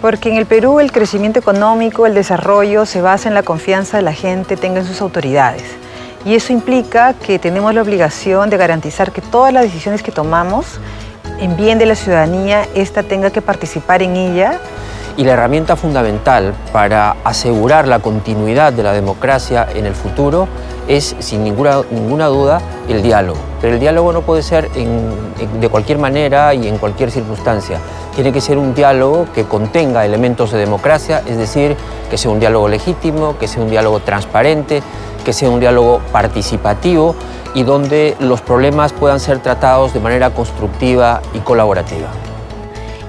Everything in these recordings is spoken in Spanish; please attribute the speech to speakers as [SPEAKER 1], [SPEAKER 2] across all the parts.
[SPEAKER 1] Porque en el Perú el crecimiento económico, el desarrollo se basa en la confianza que la gente tenga en sus autoridades. Y eso implica que tenemos la obligación de garantizar que todas las decisiones que tomamos, en bien de la ciudadanía, ésta tenga que participar en ella.
[SPEAKER 2] Y la herramienta fundamental para asegurar la continuidad de la democracia en el futuro es, sin ninguna duda, el diálogo. Pero el diálogo no puede ser de cualquier manera y en cualquier circunstancia. Tiene que ser un diálogo que contenga elementos de democracia, es decir, que sea un diálogo legítimo, que sea un diálogo transparente, que sea un diálogo participativo y donde los problemas puedan ser tratados de manera constructiva y colaborativa.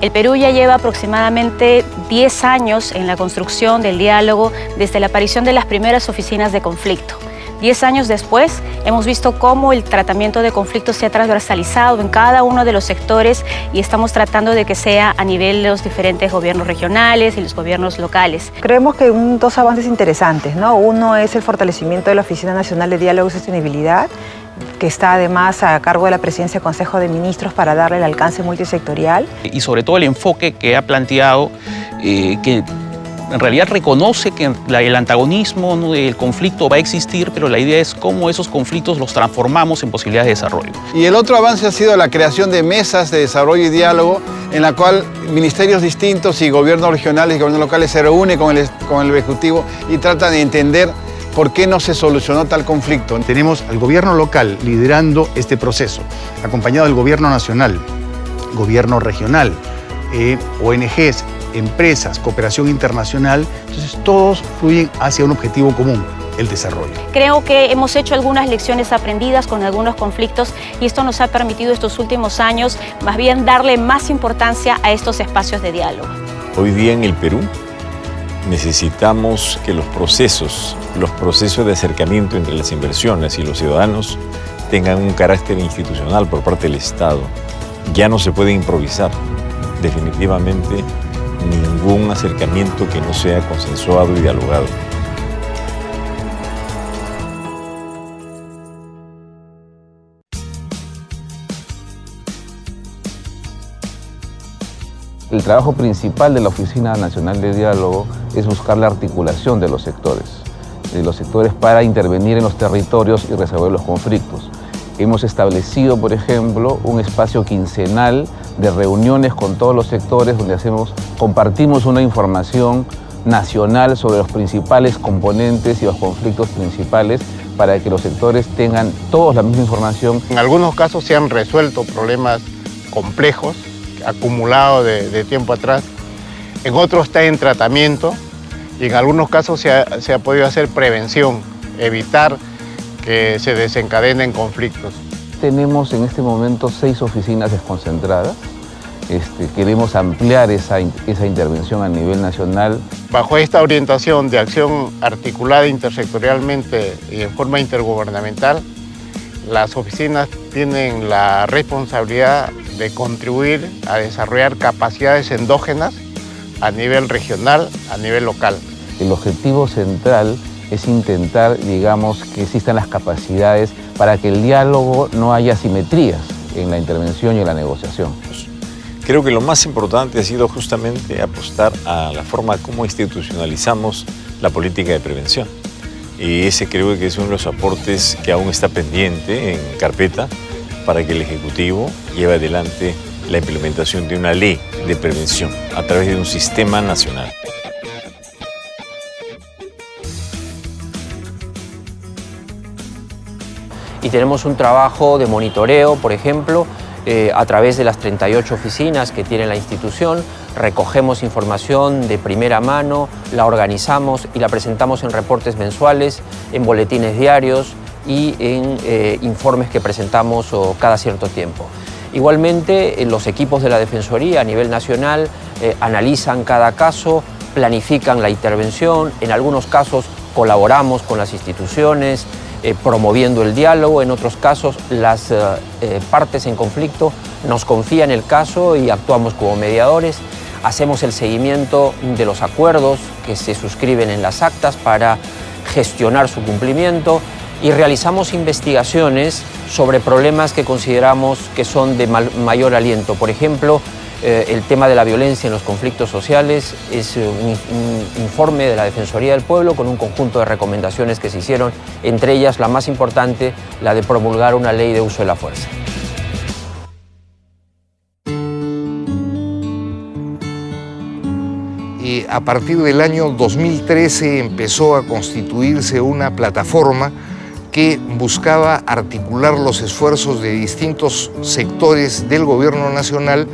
[SPEAKER 3] El Perú ya lleva aproximadamente 10 años en la construcción del diálogo desde la aparición de las primeras oficinas de conflicto. 10 años después, hemos visto cómo el tratamiento de conflictos se ha transversalizado en cada uno de los sectores y estamos tratando de que sea a nivel de los diferentes gobiernos regionales y los gobiernos locales.
[SPEAKER 1] Creemos que dos avances interesantes, ¿no? Uno es el fortalecimiento de la Oficina Nacional de Diálogo y Sostenibilidad, que está además a cargo de la Presidencia del Consejo de Ministros para darle el alcance multisectorial.
[SPEAKER 4] Y sobre todo el enfoque que ha planteado, que en realidad reconoce que el antagonismo, ¿no?, el conflicto va a existir, pero la idea es cómo esos conflictos los transformamos en posibilidades de desarrollo.
[SPEAKER 5] Y el otro avance ha sido la creación de mesas de desarrollo y diálogo, en la cual ministerios distintos y gobiernos regionales y gobiernos locales se reúnen con el Ejecutivo y tratan de entender por qué no se solucionó tal conflicto.
[SPEAKER 6] Tenemos al gobierno local liderando este proceso, acompañado del gobierno nacional, gobierno regional, ONGs, empresas, cooperación internacional. Entonces todos fluyen hacia un objetivo común, el desarrollo.
[SPEAKER 3] Creo que hemos hecho algunas lecciones aprendidas con algunos conflictos y esto nos ha permitido estos últimos años más bien darle más importancia a estos espacios de diálogo.
[SPEAKER 7] Hoy día en el Perú necesitamos que los procesos de acercamiento entre las inversiones y los ciudadanos tengan un carácter institucional por parte del Estado. Ya no se puede improvisar. Definitivamente ningún acercamiento que no sea consensuado y dialogado.
[SPEAKER 8] El trabajo principal de la Oficina Nacional de Diálogo es buscar la articulación de los sectores para intervenir en los territorios y resolver los conflictos. Hemos establecido, por ejemplo, un espacio quincenal de reuniones con todos los sectores donde compartimos una información nacional sobre los principales componentes y los conflictos principales para que los sectores tengan todos la misma información.
[SPEAKER 9] En algunos casos se han resuelto problemas complejos acumulados de tiempo atrás, en otros está en tratamiento y en algunos casos se ha podido hacer prevención, evitar que se desencadenen conflictos.
[SPEAKER 8] Tenemos en este momento 6 oficinas desconcentradas. Queremos ampliar esa intervención a nivel nacional.
[SPEAKER 9] Bajo esta orientación de acción articulada intersectorialmente y en forma intergubernamental, las oficinas tienen la responsabilidad de contribuir a desarrollar capacidades endógenas a nivel regional, a nivel local.
[SPEAKER 8] El objetivo central es intentar, digamos, que existan las capacidades para que el diálogo no haya asimetrías en la intervención y en la negociación.
[SPEAKER 7] Creo que lo más importante ha sido justamente apostar a la forma como institucionalizamos la política de prevención. Y ese creo que es uno de los aportes que aún está pendiente en carpeta para que el Ejecutivo lleve adelante la implementación de una ley de prevención a través de un sistema nacional.
[SPEAKER 2] Y tenemos un trabajo de monitoreo, por ejemplo, a través de las 38 oficinas que tiene la institución. Recogemos información de primera mano, la organizamos y la presentamos en reportes mensuales, en boletines diarios y en informes que presentamos cada cierto tiempo. Igualmente, los equipos de la Defensoría a nivel nacional analizan cada caso, planifican la intervención, en algunos casos colaboramos con las instituciones, promoviendo el diálogo, en otros casos las partes en conflicto nos confían el caso y actuamos como mediadores, hacemos el seguimiento de los acuerdos que se suscriben en las actas para gestionar su cumplimiento y realizamos investigaciones sobre problemas que consideramos que son de mayor aliento. Por ejemplo, El tema de la violencia en los conflictos sociales es un informe de la Defensoría del Pueblo con un conjunto de recomendaciones que se hicieron, entre ellas la más importante, la de promulgar una ley de uso de la fuerza.
[SPEAKER 10] A partir del año 2013 empezó a constituirse una plataforma que buscaba articular los esfuerzos de distintos sectores del Gobierno Nacional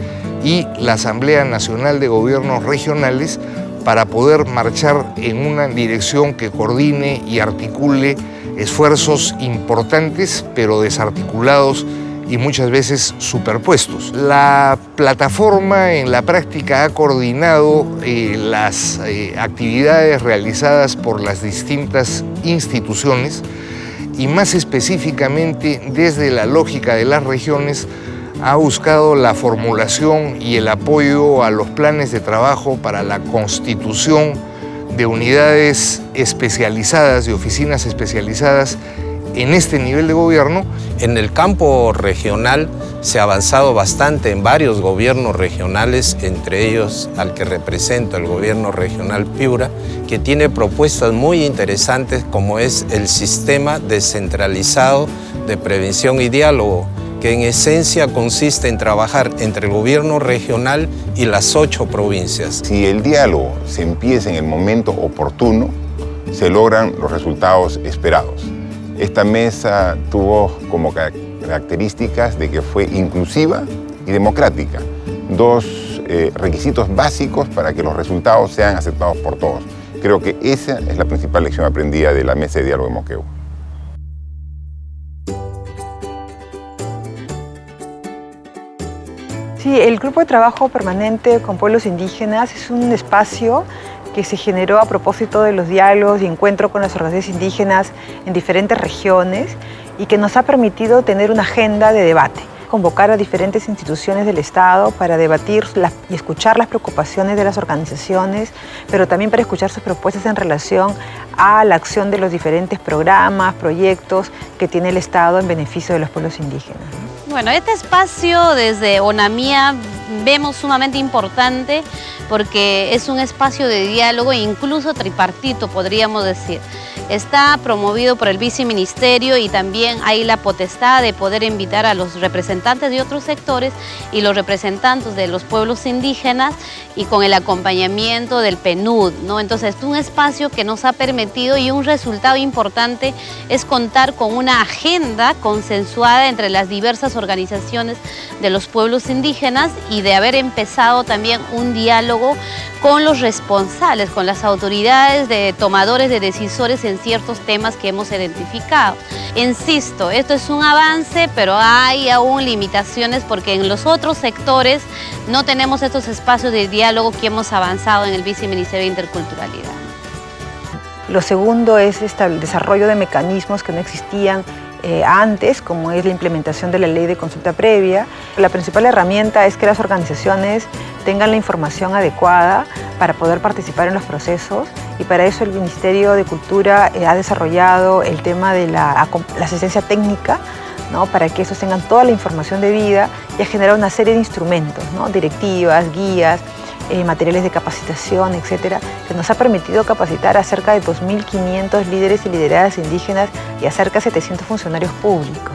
[SPEAKER 10] y la Asamblea Nacional de Gobiernos Regionales para poder marchar en una dirección que coordine y articule esfuerzos importantes pero desarticulados y muchas veces superpuestos. La plataforma en la práctica ha coordinado las actividades realizadas por las distintas instituciones y más específicamente desde la lógica de las regiones ha buscado la formulación y el apoyo a los planes de trabajo para la constitución de unidades especializadas, de oficinas especializadas en este nivel de gobierno.
[SPEAKER 11] En el campo regional se ha avanzado bastante en varios gobiernos regionales, entre ellos al que represento, el gobierno regional Piura, que tiene propuestas muy interesantes como es el sistema descentralizado de prevención y diálogo, que en esencia consiste en trabajar entre el gobierno regional y las 8 provincias.
[SPEAKER 12] Si el diálogo se empieza en el momento oportuno, se logran los resultados esperados. Esta mesa tuvo como características de que fue inclusiva y democrática, 2 requisitos básicos para que los resultados sean aceptados por todos. Creo que esa es la principal lección aprendida de la mesa de diálogo de Moquegua.
[SPEAKER 1] Sí, el Grupo de Trabajo Permanente con Pueblos Indígenas es un espacio que se generó a propósito de los diálogos y encuentros con las organizaciones indígenas en diferentes regiones y que nos ha permitido tener una agenda de debate, convocar a diferentes instituciones del Estado para debatir y escuchar las preocupaciones de las organizaciones, pero también para escuchar sus propuestas en relación a la acción de los diferentes programas, proyectos que tiene el Estado en beneficio de los pueblos indígenas.
[SPEAKER 13] Bueno, este espacio desde ONAMIA vemos sumamente importante porque es un espacio de diálogo e incluso tripartito, podríamos decir. Está promovido por el viceministerio y también hay la potestad de poder invitar a los representantes de otros sectores y los representantes de los pueblos indígenas y con el acompañamiento del PNUD, ¿no? Entonces es un espacio que nos ha permitido y un resultado importante es contar con una agenda consensuada entre las diversas organizaciones de los pueblos indígenas y de haber empezado también un diálogo con los responsables, con las autoridades de tomadores de decisores en ciertos temas que hemos identificado. Insisto, esto es un avance, pero hay aún limitaciones porque en los otros sectores no tenemos estos espacios de diálogo que hemos avanzado en el Viceministerio de Interculturalidad.
[SPEAKER 1] Lo segundo es el desarrollo de mecanismos que no existían antes, como es la implementación de la ley de consulta previa. La principal herramienta es que las organizaciones tengan la información adecuada para poder participar en los procesos y para eso el Ministerio de Cultura ha desarrollado el tema de la asistencia técnica, ¿no? Para que esos tengan toda la información debida y ha generado una serie de instrumentos, ¿no? Directivas, guías, materiales de capacitación, etcétera, que nos ha permitido capacitar a cerca de 2.500 líderes y lideradas indígenas y a cerca de 700 funcionarios públicos.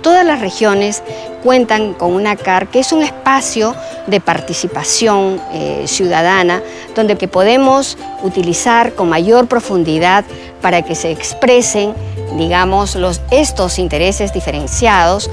[SPEAKER 14] Todas las regiones cuentan con una CAR, que es un espacio de participación ciudadana, donde podemos utilizar con mayor profundidad para que se expresen, digamos, estos intereses diferenciados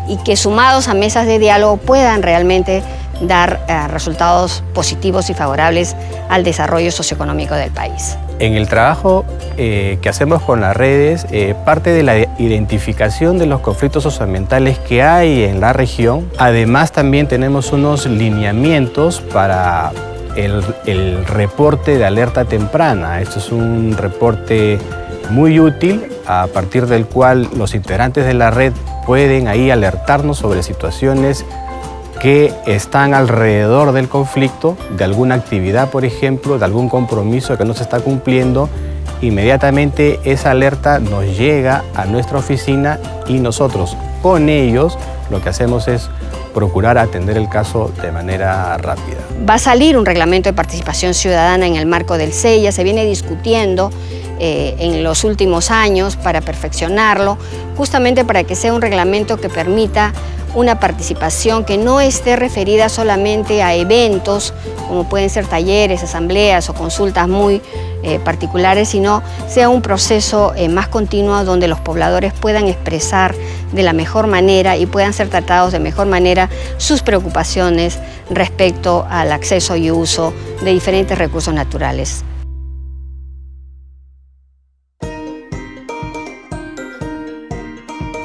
[SPEAKER 14] y que sumados a mesas de diálogo puedan realmente dar resultados positivos y favorables al desarrollo socioeconómico del país.
[SPEAKER 15] En el trabajo que hacemos con las redes, parte de la identificación de los conflictos socioambientales que hay en la región, además también tenemos unos lineamientos para el reporte de alerta temprana. Esto es un reporte muy útil a partir del cual los integrantes de la red pueden ahí alertarnos sobre situaciones que están alrededor del conflicto, de alguna actividad, por ejemplo, de algún compromiso que no se está cumpliendo inmediatamente esa alerta nos llega a nuestra oficina y nosotros con ellos lo que hacemos es procurar atender el caso de manera rápida.
[SPEAKER 14] Va a salir un reglamento de participación ciudadana en el marco del CEIA, se viene discutiendo en los últimos años para perfeccionarlo, justamente para que sea un reglamento que permita una participación que no esté referida solamente a eventos, como pueden ser talleres, asambleas o consultas muy particulares, sino sea un proceso más continuo donde los pobladores puedan expresar de la mejor manera y puedan ser tratados de mejor manera sus preocupaciones respecto al acceso y uso de diferentes recursos naturales.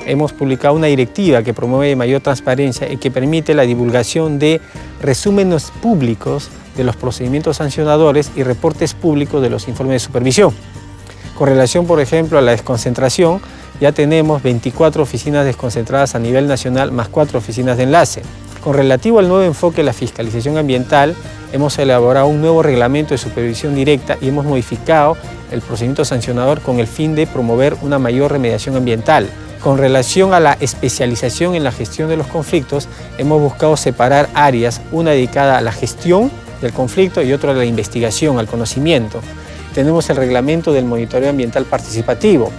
[SPEAKER 16] Hemos publicado una directiva que promueve mayor transparencia y que permite la divulgación de resúmenes públicos de los procedimientos sancionadores y reportes públicos de los informes de supervisión. Con relación, por ejemplo, a la desconcentración, ya tenemos 24 oficinas desconcentradas a nivel nacional más 4 oficinas de enlace. Con relativo al nuevo enfoque de la fiscalización ambiental, hemos elaborado un nuevo reglamento de supervisión directa y hemos modificado el procedimiento sancionador con el fin de promover una mayor remediación ambiental. Con relación a la especialización en la gestión de los conflictos, hemos buscado separar áreas, una dedicada a la gestión del conflicto y otra a la investigación, al conocimiento. Tenemos el reglamento del monitoreo ambiental participativo.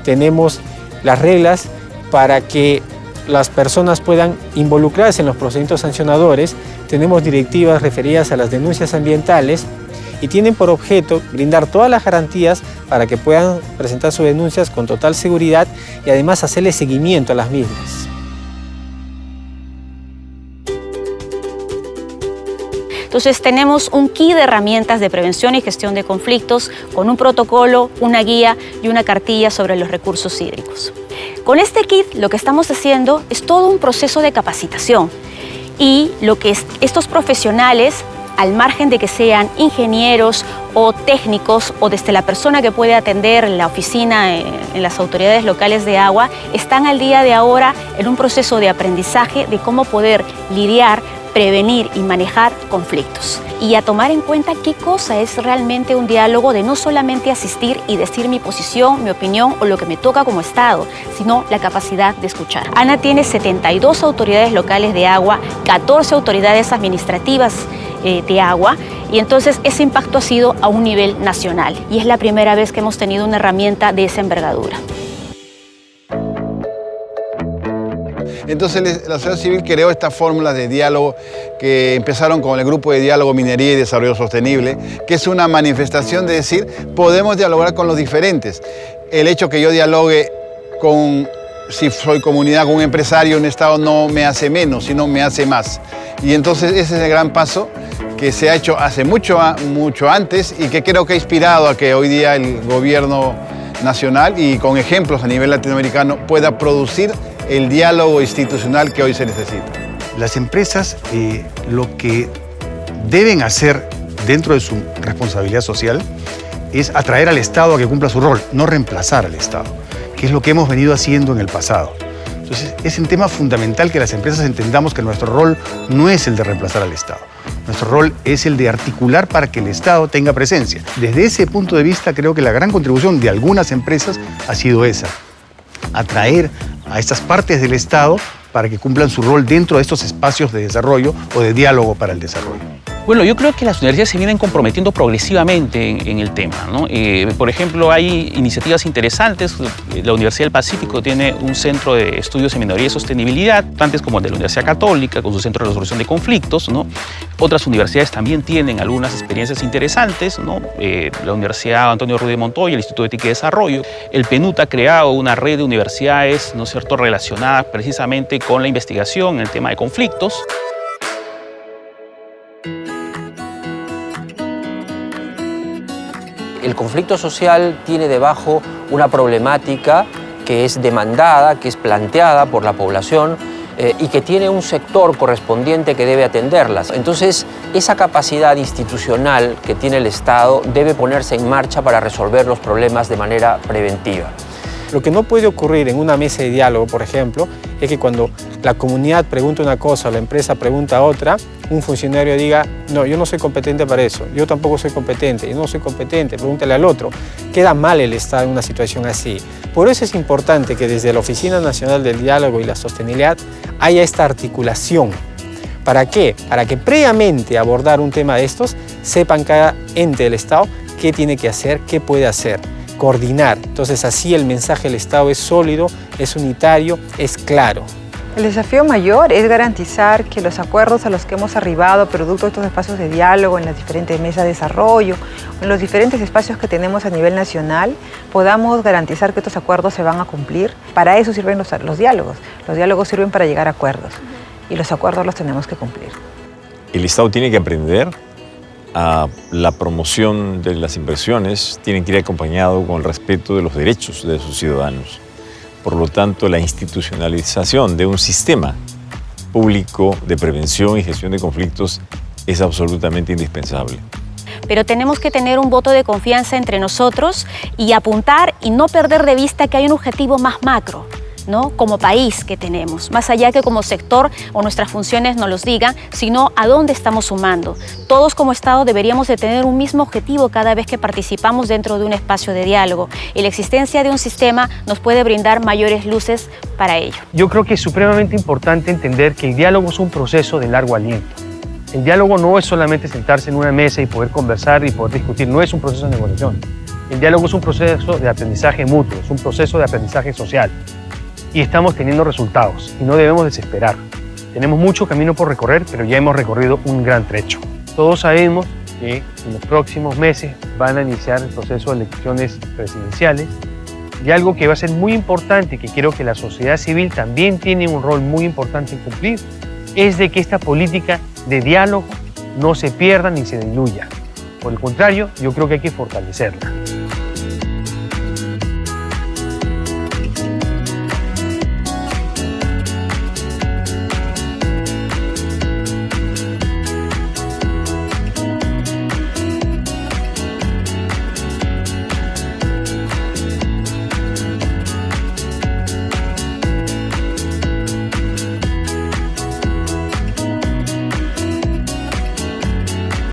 [SPEAKER 16] Tenemos las reglas para que las personas puedan involucrarse en los procedimientos sancionadores. Tenemos directivas referidas a las denuncias ambientales y tienen por objeto brindar todas las garantías para que puedan presentar sus denuncias con total seguridad y además hacerle seguimiento a las mismas.
[SPEAKER 3] Entonces tenemos un kit de herramientas de prevención y gestión de conflictos con un protocolo, una guía y una cartilla sobre los recursos hídricos. Con este kit lo que estamos haciendo es todo un proceso de capacitación y lo que estos profesionales, al margen de que sean ingenieros o técnicos o desde la persona que puede atender la oficina en las autoridades locales de agua, están al día de ahora en un proceso de aprendizaje de cómo poder lidiar, prevenir y manejar conflictos. Y a tomar en cuenta qué cosa es realmente un diálogo de no solamente asistir y decir mi posición, mi opinión o lo que me toca como Estado, sino la capacidad de escuchar. ANA tiene 72 autoridades locales de agua, 14 autoridades administrativas de agua, y entonces ese impacto ha sido a un nivel nacional y es la primera vez que hemos tenido una herramienta de esa envergadura.
[SPEAKER 5] Entonces la sociedad civil creó estas fórmulas de diálogo que empezaron con el grupo de diálogo Minería y Desarrollo Sostenible, que es una manifestación de decir, podemos dialogar con los diferentes. El hecho que yo dialogue con, si soy comunidad, con un empresario, un Estado, no me hace menos, sino me hace más. Y entonces ese es el gran paso que se ha hecho hace mucho antes y que creo que ha inspirado a que hoy día el gobierno nacional y con ejemplos a nivel latinoamericano pueda producir el diálogo institucional que hoy se necesita.
[SPEAKER 6] Las empresas lo que deben hacer dentro de su responsabilidad social es atraer al Estado a que cumpla su rol, no reemplazar al Estado, que es lo que hemos venido haciendo en el pasado. Entonces, es un tema fundamental que las empresas entendamos que nuestro rol no es el de reemplazar al Estado. Nuestro rol es el de articular para que el Estado tenga presencia. Desde ese punto de vista, creo que la gran contribución de algunas empresas ha sido esa, atraer a estas partes del Estado para que cumplan su rol dentro de estos espacios de desarrollo o de diálogo para el desarrollo.
[SPEAKER 4] Bueno, yo creo que las universidades se vienen comprometiendo progresivamente en el tema, ¿no? Por ejemplo, hay iniciativas interesantes. La Universidad del Pacífico tiene un centro de estudios en minoría y sostenibilidad, tanto como el de la Universidad Católica, con su centro de resolución de conflictos, ¿no? Otras universidades también tienen algunas experiencias interesantes, ¿no? La Universidad Antonio Ruiz de Montoya, el Instituto de Ética y Desarrollo. El PNUD ha creado una red de universidades, ¿no es cierto?, relacionadas precisamente con la investigación en el tema de conflictos.
[SPEAKER 2] El conflicto social tiene debajo una problemática que es demandada, que es planteada por la población y que tiene un sector correspondiente que debe atenderlas. Entonces, esa capacidad institucional que tiene el Estado debe ponerse en marcha para resolver los problemas de manera preventiva.
[SPEAKER 16] Lo que no puede ocurrir en una mesa de diálogo, por ejemplo, es que cuando la comunidad pregunta una cosa, la empresa pregunta otra, un funcionario diga, no, yo no soy competente para eso, yo tampoco soy competente, yo no soy competente, pregúntale al otro. Queda mal el Estado en una situación así. Por eso es importante que desde la Oficina Nacional del Diálogo y la Sostenibilidad haya esta articulación. ¿Para qué? Para que previamente abordar un tema de estos, sepan cada ente del Estado qué tiene que hacer, qué puede hacer, coordinar. Entonces así el mensaje del Estado es sólido, es unitario, es claro.
[SPEAKER 1] El desafío mayor es garantizar que los acuerdos a los que hemos arribado producto de estos espacios de diálogo en las diferentes mesas de desarrollo, en los diferentes espacios que tenemos a nivel nacional, podamos garantizar que estos acuerdos se van a cumplir. Para eso sirven los diálogos. Los diálogos sirven para llegar a acuerdos y los acuerdos los tenemos que cumplir.
[SPEAKER 7] El Estado tiene que aprender a la promoción de las inversiones, tiene que ir acompañado con el respeto de los derechos de sus ciudadanos. Por lo tanto, la institucionalización de un sistema público de prevención y gestión de conflictos es absolutamente indispensable.
[SPEAKER 3] Pero tenemos que tener un voto de confianza entre nosotros y apuntar y no perder de vista que hay un objetivo más macro, ¿no? Como país que tenemos, más allá que como sector o nuestras funciones nos los digan, sino a dónde estamos sumando. Todos como Estado deberíamos de tener un mismo objetivo cada vez que participamos dentro de un espacio de diálogo y la existencia de un sistema nos puede brindar mayores luces para ello.
[SPEAKER 17] Yo creo que es supremamente importante entender que el diálogo es un proceso de largo aliento. El diálogo no es solamente sentarse en una mesa y poder conversar y poder discutir, no es un proceso de negociación. El diálogo es un proceso de aprendizaje mutuo, es un proceso de aprendizaje social. Y estamos teniendo resultados y no debemos desesperar. Tenemos mucho camino por recorrer, pero ya hemos recorrido un gran trecho. Todos sabemos que en los próximos meses van a iniciar el proceso de elecciones presidenciales y algo que va a ser muy importante y que creo que la sociedad civil también tiene un rol muy importante en cumplir es de que esta política de diálogo no se pierda ni se diluya. Por el contrario, yo creo que hay que fortalecerla.